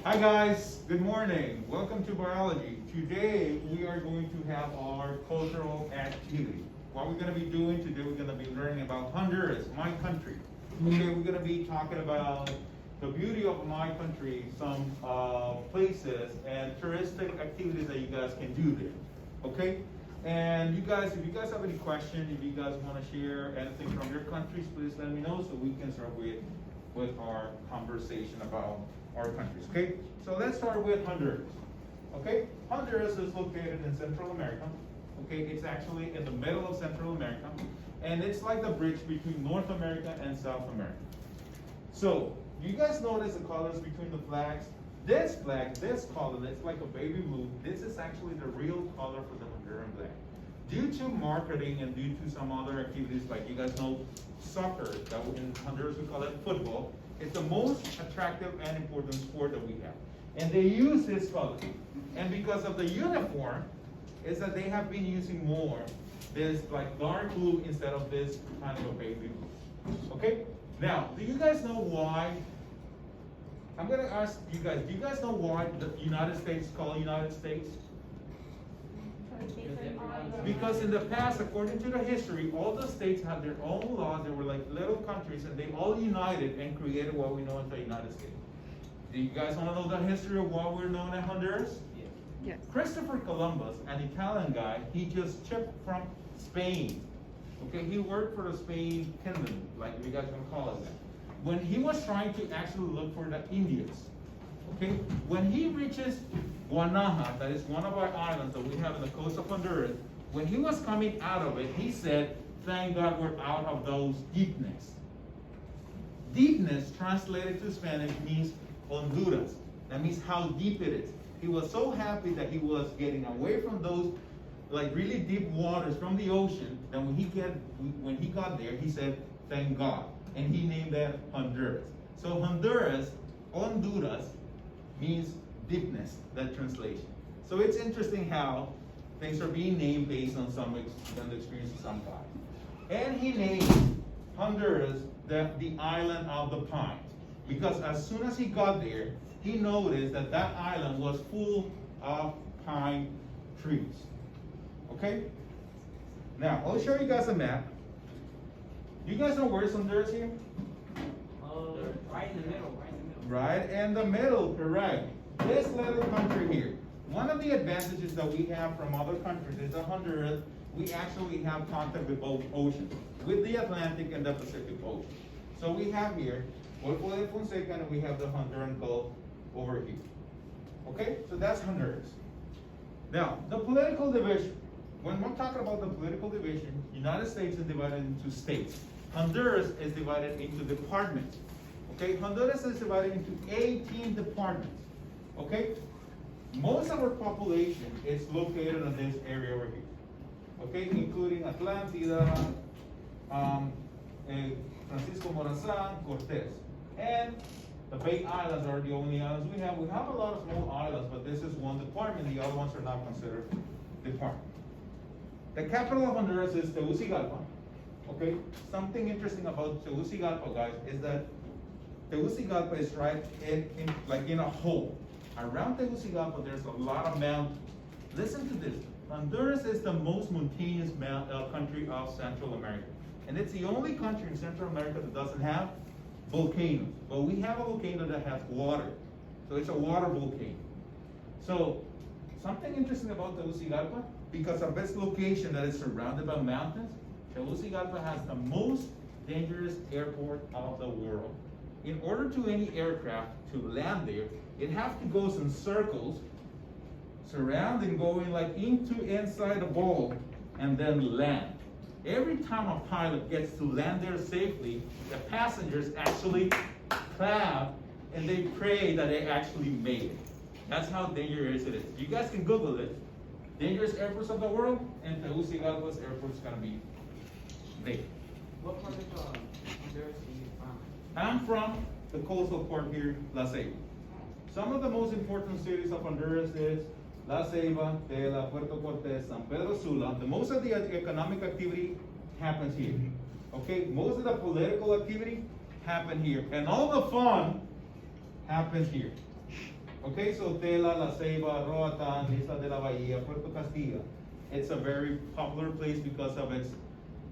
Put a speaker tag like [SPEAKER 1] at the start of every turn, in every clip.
[SPEAKER 1] Hi guys, good morning. Welcome to biology. Today we are going to have our cultural activity. What we're going to be doing today, we're going to be learning about Honduras, my country. Okay, we're going to be talking about the beauty of my country, some places and touristic activities that you guys can do there. Okay, and you guys, if you guys have any questions, if you guys want to share anything from your countries, please let me know so we can start with our conversation about our countries. Okay, so let's start with Honduras. Okay, Honduras is located in Central America. Okay, it's actually in the middle of Central America, and it's like the bridge between North America and South America. So you guys notice the colors between the flags? This flag, this color, it's like a baby blue. This is actually the real color for the Honduran flag. Due to marketing and due to some other activities, like you guys know, soccer, that in Honduras we call it football, it's the most attractive and important sport that we have. And they use this color. And because of the uniform, is that they have been using more this like dark blue instead of this kind of a baby blue. Okay? Now, do you guys know why? I'm gonna ask you guys, do you guys know why the United States is called United States? Because in the past, according to the history, all the states had their own laws. They were like little countries, and they all united and created what we know as the United States. Do you guys want to know the history of why we're known as Honduras?
[SPEAKER 2] Yes.
[SPEAKER 1] Christopher Columbus, an Italian guy, he just shipped from Spain. Okay, he worked for the Spain kingdom, like you guys want to call it that. When he was trying to actually look for the Indians, okay, when he reaches Guanaja, that is one of our islands that we have on the coast of Honduras, when he was coming out of it, he said, thank God we're out of those deepness. Deepness, translated to Spanish, means Honduras. That means how deep it is. He was so happy that he was getting away from those like really deep waters from the ocean that when he got there, he said, thank God. And he named that Honduras. So Honduras means deepness, that translation. So it's interesting how things are being named based on the experience of some guy. And he named Honduras the island of the pines. Because as soon as he got there, he noticed that that island was full of pine trees. Okay? Now, I'll show you guys a map. You guys know where's Honduras here?
[SPEAKER 3] Right in the middle,
[SPEAKER 1] Right in the middle, correct. This little country here. One of the advantages that we have from other countries is that Honduras, we actually have contact with both oceans, with the Atlantic and the Pacific Ocean. So we have here, Golfo de Fonseca, and we have the Honduran Gulf over here. Okay, so that's Honduras. Now, the political division. When we're talking about the political division, United States is divided into states. Honduras is divided into departments. Okay, Honduras is divided into 18 departments. Okay, most of our population is located in this area over here. Okay, including Atlantida, Francisco Morazan, Cortez, and the Bay Islands are the only islands we have. We have a lot of small islands, but this is one department. The other ones are not considered departments. The capital of Honduras is Tegucigalpa. Okay, something interesting about Tegucigalpa, guys, is that Tegucigalpa is right in a hole. Around Tegucigalpa, there's a lot of mountains. Listen to this. Honduras is the most mountainous country of Central America. And it's the only country in Central America that doesn't have volcanoes. But we have a volcano that has water. So it's a water volcano. So something interesting about Tegucigalpa, because of its location that is surrounded by mountains, Tegucigalpa has the most dangerous airport of the world. In order to any aircraft to land there, it has to go in circles, surrounding, going like inside the ball, and then land. Every time a pilot gets to land there safely, the passengers actually clap and they pray that they actually made it. That's how dangerous it is. You guys can Google it. Dangerous airports of the world, and Tegucigalpa's airport is gonna be there.
[SPEAKER 3] What part of Honduras are you from?
[SPEAKER 1] I'm from the coastal part here, La Ceiba. Some of the most important cities of Honduras is La Ceiba, Tela, Puerto Cortes, San Pedro Sula. The most of the economic activity happens here. Okay, most of the political activity happen here, and all the fun happens here. Okay, so Tela, La Ceiba, Roatan, Isla de la Bahia, Puerto Castilla. It's a very popular place because of its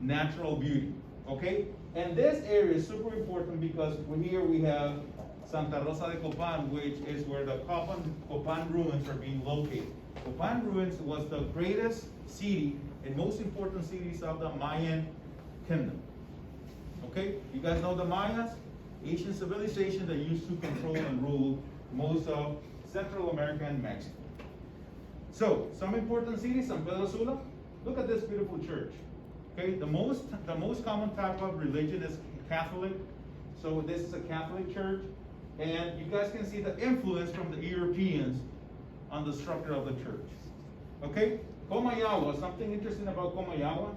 [SPEAKER 1] natural beauty. Okay? And this area is super important because here we have Santa Rosa de Copan, which is where the Copan ruins are being located. Copan ruins was the greatest city and most important cities of the Mayan kingdom. Okay? You guys know the Mayas? Ancient civilization that used to control and rule most of Central America and Mexico. So, some important cities, San Pedro Sula. Look at this beautiful church. Okay, the most common type of religion is Catholic. So this is a Catholic church. And you guys can see the influence from the Europeans on the structure of the church. Okay, Comayagua, something interesting about Comayagua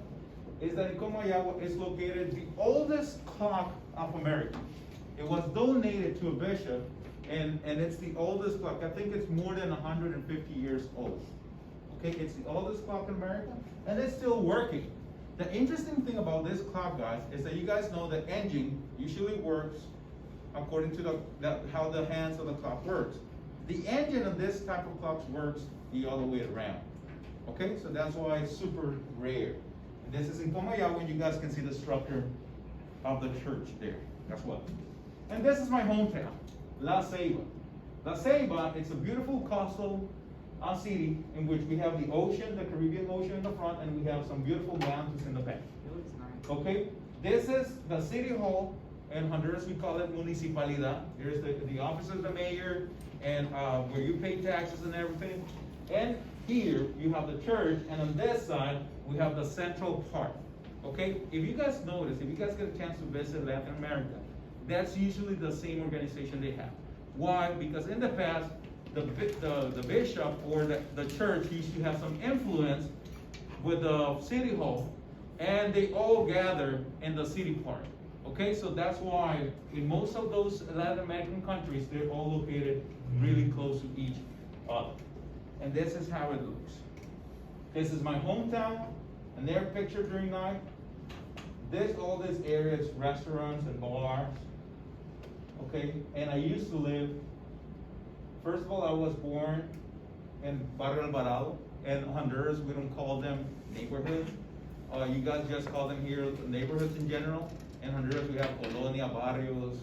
[SPEAKER 1] is that in Comayagua is located the oldest clock of America. It was donated to a bishop, and it's the oldest clock. I think it's more than 150 years old. Okay, it's the oldest clock in America, and it's still working. The interesting thing about this clock, guys, is that you guys know the engine usually works according to how the hands of the clock works. The engine of this type of clocks works the other way around. Okay, so that's why it's super rare. And this is in Comayagua, and you guys can see the structure of the church there as well. And this is my hometown, La Ceiba. La Ceiba, it's a beautiful coastal city in which we have the ocean, the Caribbean Ocean in the front, and we have some beautiful mountains in the back.
[SPEAKER 3] It looks nice.
[SPEAKER 1] Okay, this is the city hall. In Honduras, we call it municipalidad. Here's the office of the mayor, and where you pay taxes and everything. And here, you have the church, and on this side, we have the Central Park. Okay, if you guys notice, if you guys get a chance to visit Latin America, that's usually the same organization they have. Why? Because in the past, the bishop or the church used to have some influence with the city hall, and they all gather in the city park. Okay, so that's why in most of those Latin American countries, they're all located really close to each other. And this is how it looks. This is my hometown, and they're pictured during night. All this area is restaurants and bars. Okay, and I used to live, first of all, I was born in Barrio Alvarado. In Honduras, we don't call them neighborhoods. You guys just call them here neighborhoods in general. In Honduras, we have colonia, barrios,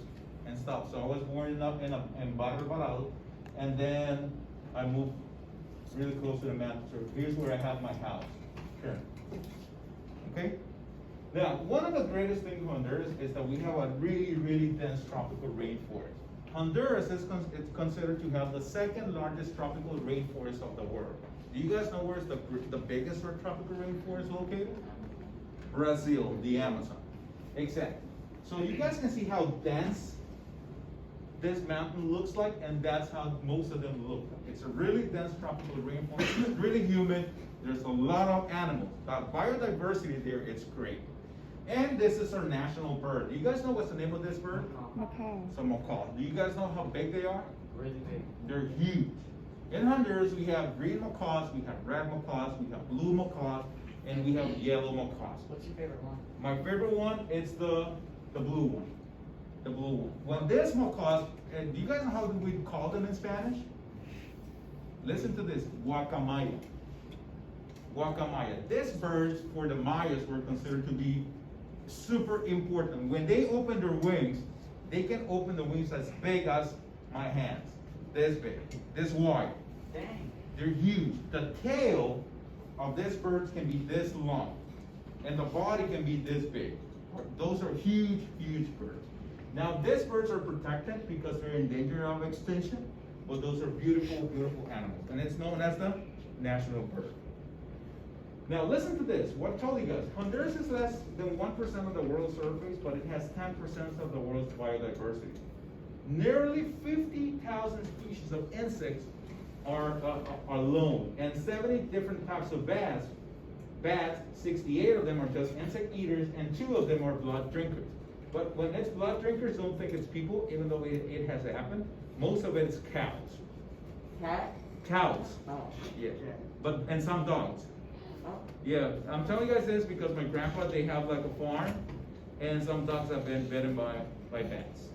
[SPEAKER 1] and stuff. So I was born in Barrio Alvarado, and then I moved really close to the mountain. So here's where I have my house currently. Okay? Now, one of the greatest things in Honduras is that we have a really, really dense tropical rainforest. Honduras is considered to have the second largest tropical rainforest of the world. Do you guys know where's the biggest tropical rainforest located? Brazil, the Amazon. Exactly. So you guys can see how dense this mountain looks like, and that's how most of them look like. It's a really dense tropical rainforest. It's really humid. There's a lot of animals. The biodiversity there, it's great. And this is our national bird. Do you guys know what's the name of this bird?
[SPEAKER 2] Okay.
[SPEAKER 1] It's a macaw. Do you guys know how big they are?
[SPEAKER 3] Really big.
[SPEAKER 1] They're huge. In Honduras, we have green macaws, we have red macaws, we have blue macaws, and we have yellow macaws.
[SPEAKER 3] What's your favorite one?
[SPEAKER 1] My favorite one is the blue one. The blue one. When this macaws, and do you guys know how we call them in Spanish? Listen to this, guacamaya. Guacamaya. These birds for the Mayas were considered to be super important. When they open their wings, they can open the wings as big as my hands. This big, this wide.
[SPEAKER 3] Dang.
[SPEAKER 1] They're huge. The tail of these birds can be this long, and the body can be this big. Those are huge, huge birds. Now, these birds are protected because they're in danger of extinction, but those are beautiful, beautiful animals, and it's known as the national bird. Now, listen to this. What I told you guys, Honduras is less than 1% of the world's surface, but it has 10% of the world's biodiversity. Nearly 50,000 species of insects are known, and 70 different types of bats. Bats, 68 of them are just insect eaters, and 2 of them are blood drinkers. But when it's blood drinkers, don't think it's people, even though it has happened. Most of it is cows.
[SPEAKER 3] Cat?
[SPEAKER 1] Cows.
[SPEAKER 3] Oh.
[SPEAKER 1] Yeah. And some dogs.
[SPEAKER 3] Oh.
[SPEAKER 1] Yeah, I'm telling you guys this because my grandpa, they have like a farm, and some dogs have been bitten by bats.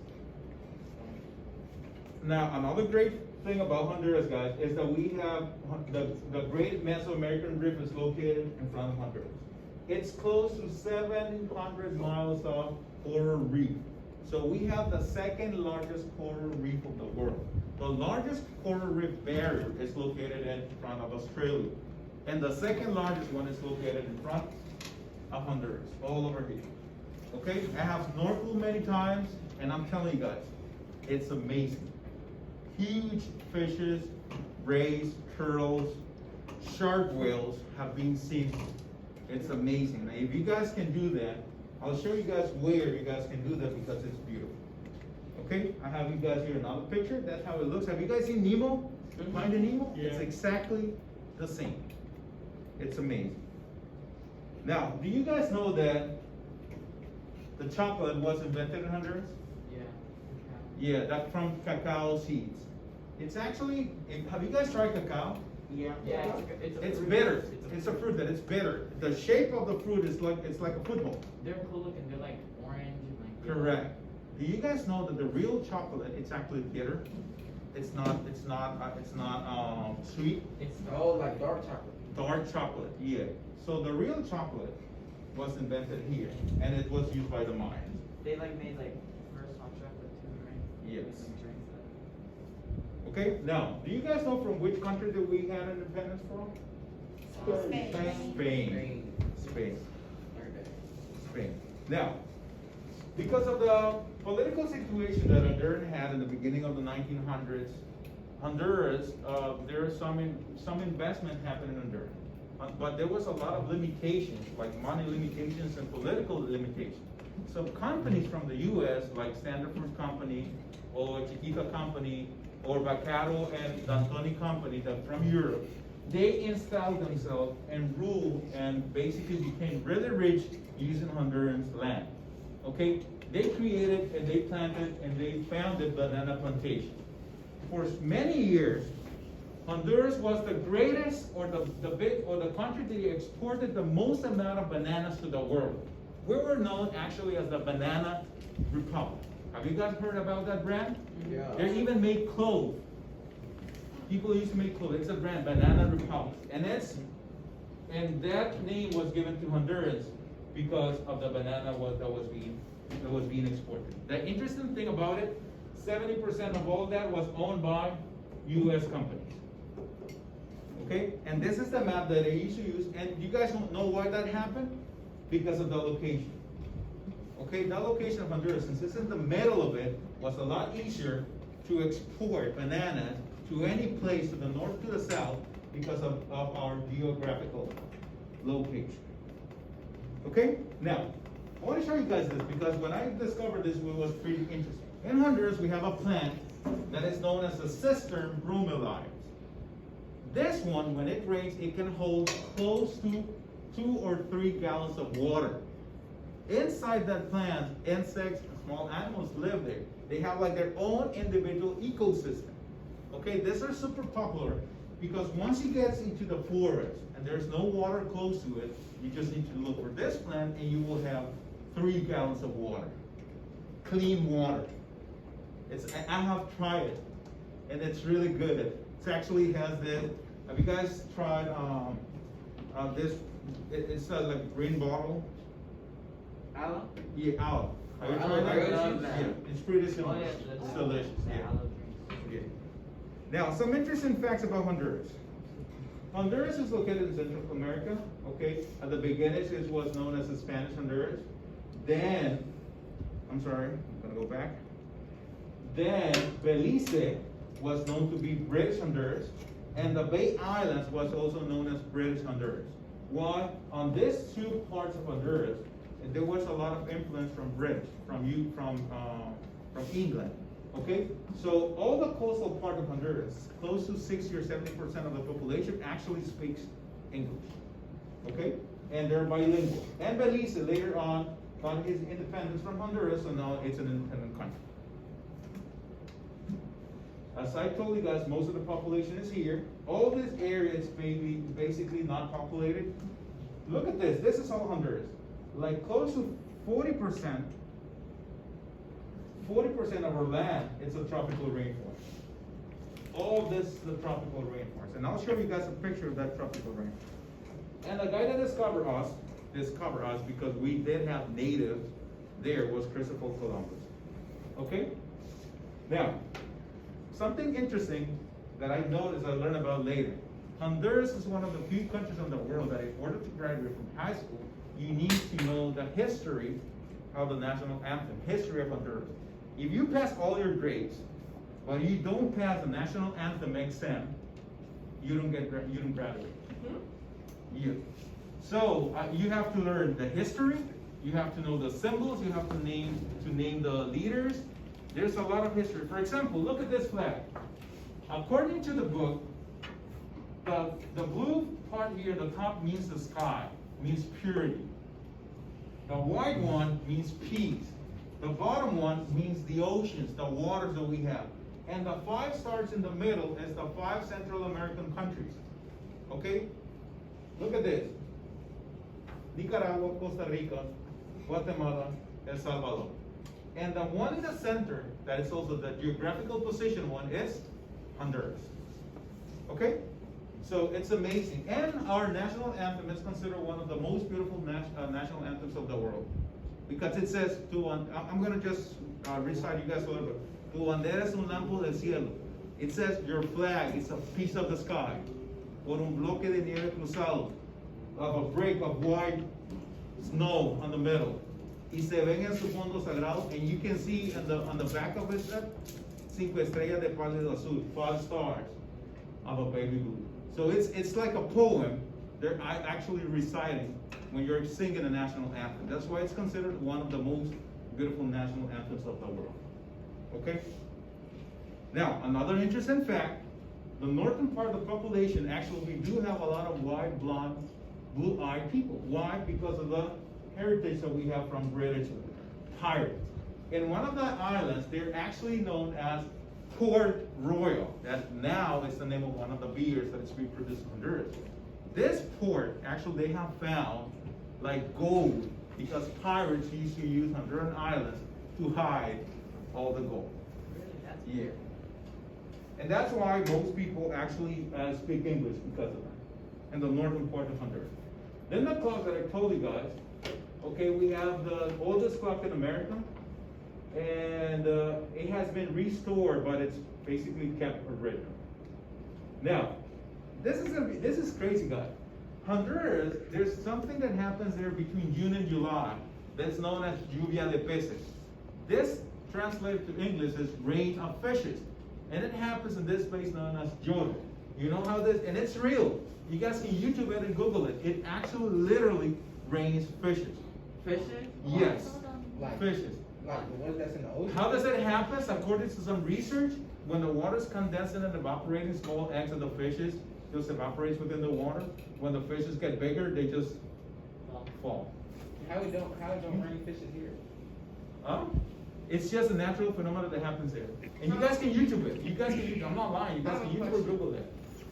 [SPEAKER 1] Now, another great thing about Honduras, guys, is that we have the great Mesoamerican Rift is located in front of Honduras. It's close to 700 miles of coral reef. So we have the second largest coral reef of the world. The largest coral reef barrier is located in front of Australia. And the second largest one is located in front of Honduras, all over here. Okay, I have snorkeled many times, and I'm telling you guys, it's amazing. Huge fishes, rays, turtles, shark whales have been seen. It's amazing. Now, if you guys can do that, I'll show you guys where you guys can do that because it's beautiful. Okay, I have you guys here another picture. That's how it looks. Have you guys seen Nemo? Finding Nemo?
[SPEAKER 2] Yeah.
[SPEAKER 1] It's exactly the same. It's amazing. Now, do you guys know that the chocolate was invented in Honduras?
[SPEAKER 3] Yeah.
[SPEAKER 1] Yeah, that's from cacao seeds. It's actually, have you guys tried cacao?
[SPEAKER 3] Yeah. Yeah, it's a
[SPEAKER 1] It's
[SPEAKER 3] fruit.
[SPEAKER 1] bitter. It's a fruit that it's bitter. The shape of the fruit is like, it's like a football.
[SPEAKER 3] They're cool looking. They're like orange and like.
[SPEAKER 1] Correct. Do you guys know that the real chocolate, it's actually bitter? It's not sweet.
[SPEAKER 3] It's
[SPEAKER 4] Oh, like dark chocolate.
[SPEAKER 1] Dark chocolate, yeah. So the real chocolate was invented here, and it was used by the Mayans.
[SPEAKER 3] they like made like first hot chocolate too, right?
[SPEAKER 1] Yes.
[SPEAKER 3] With some drinks that-
[SPEAKER 1] Okay, now, do you guys know from which country that we had independence from?
[SPEAKER 5] Spain.
[SPEAKER 1] Spain. Spain.
[SPEAKER 4] Okay.
[SPEAKER 1] Spain. Now, because of the political situation that Honduras had in the beginning of the 1900s, Honduras, there is some investment happening in Honduras. But there was a lot of limitations, like money limitations and political limitations. So companies from the US, like Standard Fruit Company, or Chiquita Company, or Bacardo and D'Antoni Company that from Europe, they installed themselves and ruled and basically became really rich using Honduran land. Okay? They created and they planted and they founded banana plantations. For many years, Honduras was the greatest or the country that exported the most amount of bananas to the world. We were known actually as the Banana Republic. Have you guys heard about that brand?
[SPEAKER 4] Yeah.
[SPEAKER 1] They even make clothes. People used to make clothes. It's a brand, Banana Republic. And that name was given to Honduras because of the banana that was being exported. The interesting thing about it, 70% of all that was owned by US companies. Okay? And this is the map that they used to use. And you guys don't know why that happened? Because of the location. Okay, that location of Honduras, since it's in the middle of it, was a lot easier to export bananas to any place to the north, to the south, because of our geographical location. Okay, now, I want to show you guys this, because when I discovered this, it was pretty interesting. In Honduras, we have a plant that is known as the cistern bromeliads. This one, when it rains, it can hold close to 2 or 3 gallons of water. Inside that plant, insects and small animals live there. They have like their own individual ecosystem. Okay, these are super popular because once it gets into the forest and there's no water close to it, you just need to look for this plant and you will have 3 gallons of water. Clean water. I have tried it and it's really good. It actually has this, have you guys tried this, it's like green bottle?
[SPEAKER 3] Aloe?
[SPEAKER 1] Yeah, aloe. Have you
[SPEAKER 4] Oh,
[SPEAKER 1] tried
[SPEAKER 4] I
[SPEAKER 1] that?
[SPEAKER 4] love
[SPEAKER 3] that.
[SPEAKER 1] Yeah, it's pretty similar.
[SPEAKER 3] Oh, yeah,
[SPEAKER 1] It's delicious,
[SPEAKER 3] the
[SPEAKER 1] yeah.
[SPEAKER 3] aloe drinks.
[SPEAKER 1] Yeah. Now, some interesting facts about Honduras. Honduras is located in Central America, okay? At the beginning, it was known as the Spanish Honduras. Then, I'm sorry, I'm gonna go back. Then, Belize was known to be British Honduras, and the Bay Islands was also known as British Honduras. Why? On these 2 parts of Honduras, there was a lot of influence from British, from England. Okay, so all the coastal part of Honduras, close to 60 or 70% of the population actually speaks English. Okay, and they're bilingual. And Belize later on got its independence from Honduras, so now it's an independent country. As I told you guys, most of the population is here. All this area is basically not populated. Look at this. This is all Honduras. Like close to 40% 40% of our land, it's a tropical rainforest. All this is the tropical rainforest. And I'll show you guys a picture of that tropical rainforest. And the guy that discovered us because we did have natives there was Christopher Columbus. Okay? Now, something interesting that I noticed, I learned about later. Honduras is one of the few countries in the world that in order to graduate from high school, you need to know the history of the national anthem, history of Honduras. If you pass all your grades, but you don't pass the national anthem exam, you don't graduate. So you have to learn the history, you have to know the symbols, you have to name the leaders. There's a lot of history. For example, look at this flag. According to the book, the blue part here, the top means the sky, means purity. The white one means peace. The bottom one means the oceans, the waters that we have. And the 5 stars in the middle is the 5 Central American countries. Okay? Look at this. Nicaragua, Costa Rica, Guatemala, El Salvador. And the one in the center, that is also the geographical position one, is Honduras. Okay? So it's amazing. And our national anthem is considered one of the most beautiful national anthems of the world. Because it says, I'm going to just recite you guys a little bit. Tu bandera es un lampo del cielo. It says, your flag is a piece of the sky. Por un bloque de nieve cruzado. Of a break of white snow on the middle. Y se ven en su fondo sagrado, and you can see on the back of it, 5 estrellas de pálido azul, 5 stars of a baby blue. So it's like a poem they're actually reciting when you're singing the national anthem. That's why it's considered one of the most beautiful national anthems of the world. Okay? Now, another interesting fact, the northern part of the population, actually we do have a lot of white, blonde, blue-eyed people. Why? Because of the heritage that we have from British pirates. In one of the islands, they're actually known as Port Royal. That now is the name of one of the beers that is being produced in Honduras. This port, actually they have found like gold because pirates used to use Honduran islands to hide all the gold.
[SPEAKER 3] Really? That's
[SPEAKER 1] Yeah. And that's why most people actually speak English because of that, in the northern part of Honduras. Then the clock that I told you guys, okay, we have the oldest clock in America, and it has been restored, but it's basically kept original. Now, this is crazy, guys. Honduras, there's something that happens there between June and July that's known as lluvia de peces. This translated to English is rain of fishes. And it happens in this place known as Jordan. You know how this, and it's real. You guys can YouTube it and Google it. It actually literally rains fishes.
[SPEAKER 3] Fishes?
[SPEAKER 1] Yes,
[SPEAKER 4] Like,
[SPEAKER 1] fishes.
[SPEAKER 4] like the ones that's in the ocean.
[SPEAKER 1] How does it happen? According to some research, when the water is condensing and evaporating, small eggs of the fishes just evaporates within the water. When the fishes get bigger, they just fall.
[SPEAKER 4] How it don't rain fishes here?
[SPEAKER 1] It's just a natural phenomenon that happens there. And you guys can YouTube it. You guys can YouTube. I'm not lying. You guys can YouTube or Google it.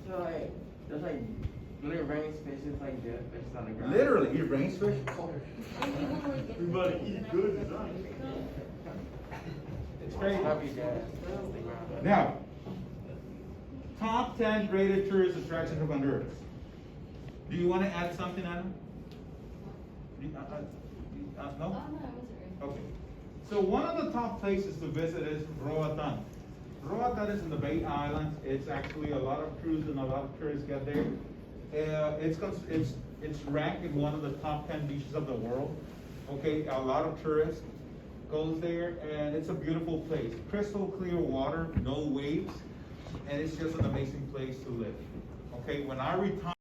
[SPEAKER 3] So like, there's like, when it rains, fishes like dead fishes on the ground.
[SPEAKER 1] Literally, it rains fish.
[SPEAKER 5] Everybody eat good design.
[SPEAKER 1] It's crazy.
[SPEAKER 3] Happy dead.
[SPEAKER 1] Now, top 10 rated tourist attractions of Honduras. Do you want to add something, Adam? No? Okay. So one of the top places to visit is Roatan. Roatan is in the Bay Islands. It's actually a lot of cruises and a lot of tourists get there. It's ranked in one of the top 10 beaches of the world. Okay, a lot of tourists goes there, and it's a beautiful place. Crystal clear water, no waves, and it's just an amazing place to live. Okay, when I retire.